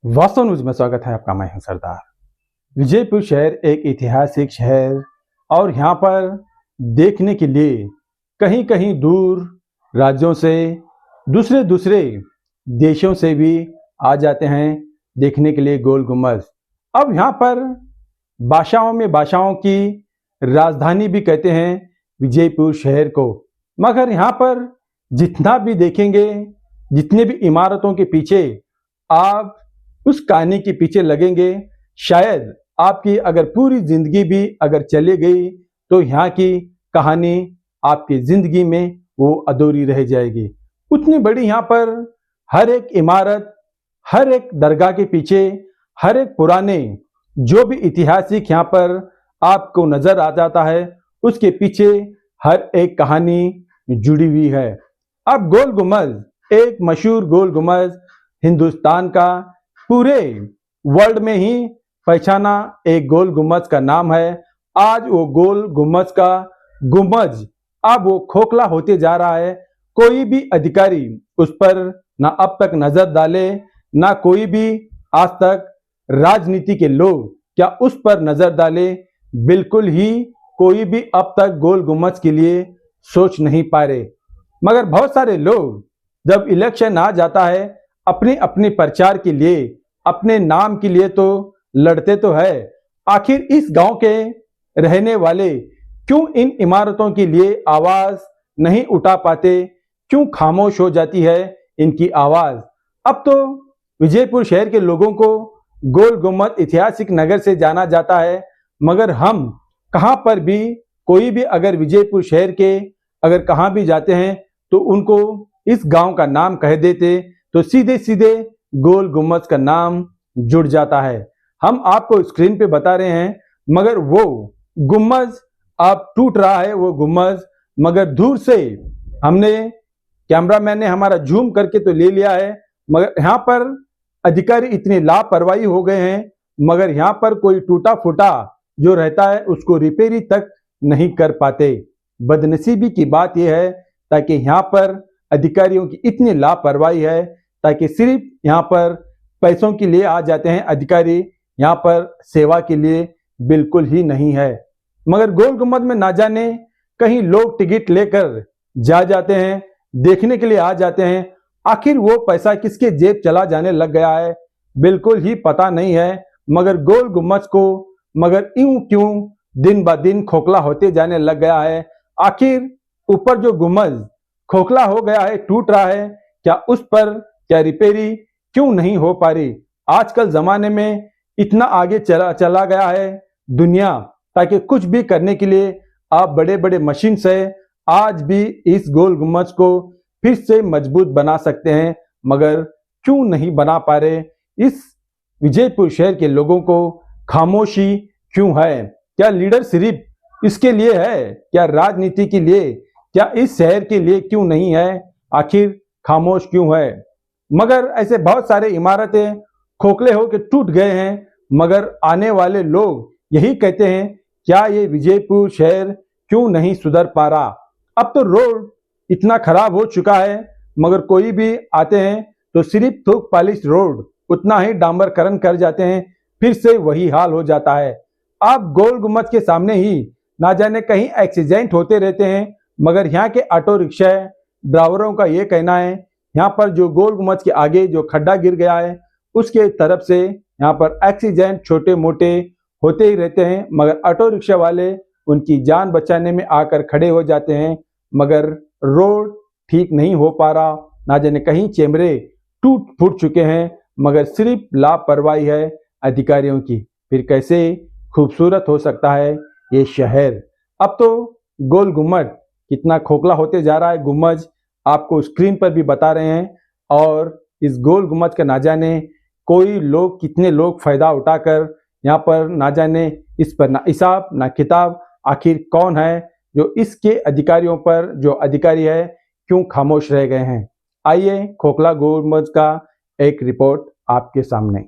वास्तव न्यूज में स्वागत है आपका। मैं हूं सरदार। विजयपुर शहर एक ऐतिहासिक शहर और यहाँ पर देखने के लिए कहीं कहीं दूर राज्यों से दूसरे दूसरे देशों से भी आ जाते हैं देखने के लिए गोल गुम्बद। अब यहाँ पर भाषाओं में भाषाओं की राजधानी भी कहते हैं विजयपुर शहर को। मगर यहाँ पर जितना भी देखेंगे, जितने भी इमारतों के पीछे आप उस कहानी के पीछे लगेंगे, शायद आपकी अगर पूरी जिंदगी भी अगर चली गई तो यहाँ की कहानी आपकी जिंदगी में वो अधूरी रह जाएगी। उतनी बड़ी यहाँ पर हर एक इमारत, हर एक दरगाह के पीछे, हर एक पुराने जो भी ऐतिहासिक यहाँ पर आपको नजर आ जाता है, उसके पीछे हर एक कहानी जुड़ी हुई है। अब गोल गुम्बद, एक मशहूर गोल गुम्बद, हिंदुस्तान का पूरे वर्ल्ड में ही पहचाना एक गोल गुम्बद का नाम है। आज वो गोल गुम्बद का गुम्बद अब वो खोखला होते जा रहा है। कोई भी अधिकारी उस पर ना अब तक नजर डाले, ना कोई भी आज तक राजनीति के लोग क्या उस पर नजर डाले। बिल्कुल ही कोई भी अब तक गोल गुम्बद के लिए सोच नहीं पा रहे। मगर बहुत सारे लोग जब इलेक्शन आ जाता है, अपने अपने प्रचार के लिए, अपने नाम के लिए तो लड़ते तो है। आखिर इस गांव के रहने वाले क्यों इन इमारतों के लिए आवाज नहीं उठा पाते? क्यों खामोश हो जाती है इनकी आवाज? अब तो विजयपुर शहर के लोगों को गोल गुम्बद ऐतिहासिक नगर से जाना जाता है। मगर हम कहां पर भी, कोई भी अगर विजयपुर शहर के अगर कहां भी जाते हैं तो उनको इस गांव का नाम कह देते तो सीधे सीधे गोल गुम्बद का नाम जुड़ जाता है। हम आपको स्क्रीन पे बता रहे हैं, मगर वो गुम्बद अब टूट रहा है, वो गुम्बद। मगर दूर से हमने, कैमरामैन ने हमारा जूम करके तो ले लिया है, मगर यहाँ पर अधिकारी इतने लापरवाही हो गए हैं, मगर यहाँ पर कोई टूटा फूटा जो रहता है उसको रिपेयरी तक नहीं कर पाते। बदनसीबी की बात यह है ताकि यहाँ पर अधिकारियों की इतनी लापरवाही है, ताकि सिर्फ यहाँ पर पैसों के लिए आ जाते हैं अधिकारी, यहाँ पर सेवा के लिए बिल्कुल ही नहीं है। मगर गोल गुम्बद में ना जाने कहीं लोग टिकट लेकर जा जाते हैं, देखने के लिए आ जाते हैं। आखिर वो पैसा किसके जेब चला जाने लग गया है बिल्कुल ही पता नहीं है। मगर गोल गुम्बद को मगर यूं क्यों दिन ब दिन खोखला होते जाने लग गया है? आखिर ऊपर जो गुम्बद खोखला हो गया है, टूट रहा है, क्या उस पर क्या रिपेयरी क्यों नहीं हो पा रही? आजकल जमाने में इतना आगे चला गया है दुनिया, ताकि कुछ भी करने के लिए आप बड़े बड़े मशीन से आज भी इस गोल गुम्बद को फिर से मजबूत बना सकते हैं। मगर क्यों नहीं बना पा रहे? इस विजयपुर शहर के लोगों को खामोशी क्यों है? क्या लीडर सिर्फ इसके लिए है? क्या राजनीति के लिए? क्या इस शहर के लिए क्यों नहीं है? आखिर खामोश क्यों है? मगर ऐसे बहुत सारे इमारतें खोखले होकर टूट गए हैं, मगर आने वाले लोग यही कहते हैं, क्या ये विजयपुर शहर क्यों नहीं सुधर पा रहा? अब तो रोड इतना खराब हो चुका है, मगर कोई भी आते हैं तो सिर्फ थोक पॉलिश रोड उतना ही डांबरकरण कर जाते हैं, फिर से वही हाल हो जाता है। अब गोल गुम्बद के सामने ही ना जाने कहीं एक्सीडेंट होते रहते हैं। मगर यहाँ के ऑटो रिक्शा ड्राइवरों का ये कहना है, यहाँ पर जो गोल गुम्बद के आगे जो खड्डा गिर गया है उसके तरफ से यहाँ पर एक्सीडेंट छोटे मोटे होते ही रहते हैं। मगर ऑटो रिक्शा वाले उनकी जान बचाने में आकर खड़े हो जाते हैं। मगर रोड ठीक नहीं हो पा रहा, ना जाने कहीं चैम्बरे टूट फूट चुके हैं, मगर सिर्फ लापरवाही है अधिकारियों की। फिर कैसे खूबसूरत हो सकता है ये शहर? अब तो गोल गुम्बद कितना खोखला होते जा रहा है। गुम्बद आपको स्क्रीन पर भी बता रहे हैं, और इस गोल गुम्बद का ना जाने कोई लोग, कितने लोग फायदा उठाकर यहाँ पर ना जाने इस पर ना हिसाब ना किताब। आखिर कौन है जो इसके अधिकारियों पर, जो अधिकारी है, क्यों खामोश रह गए हैं? आइए खोखला गोल गुम्बद का एक रिपोर्ट आपके सामने।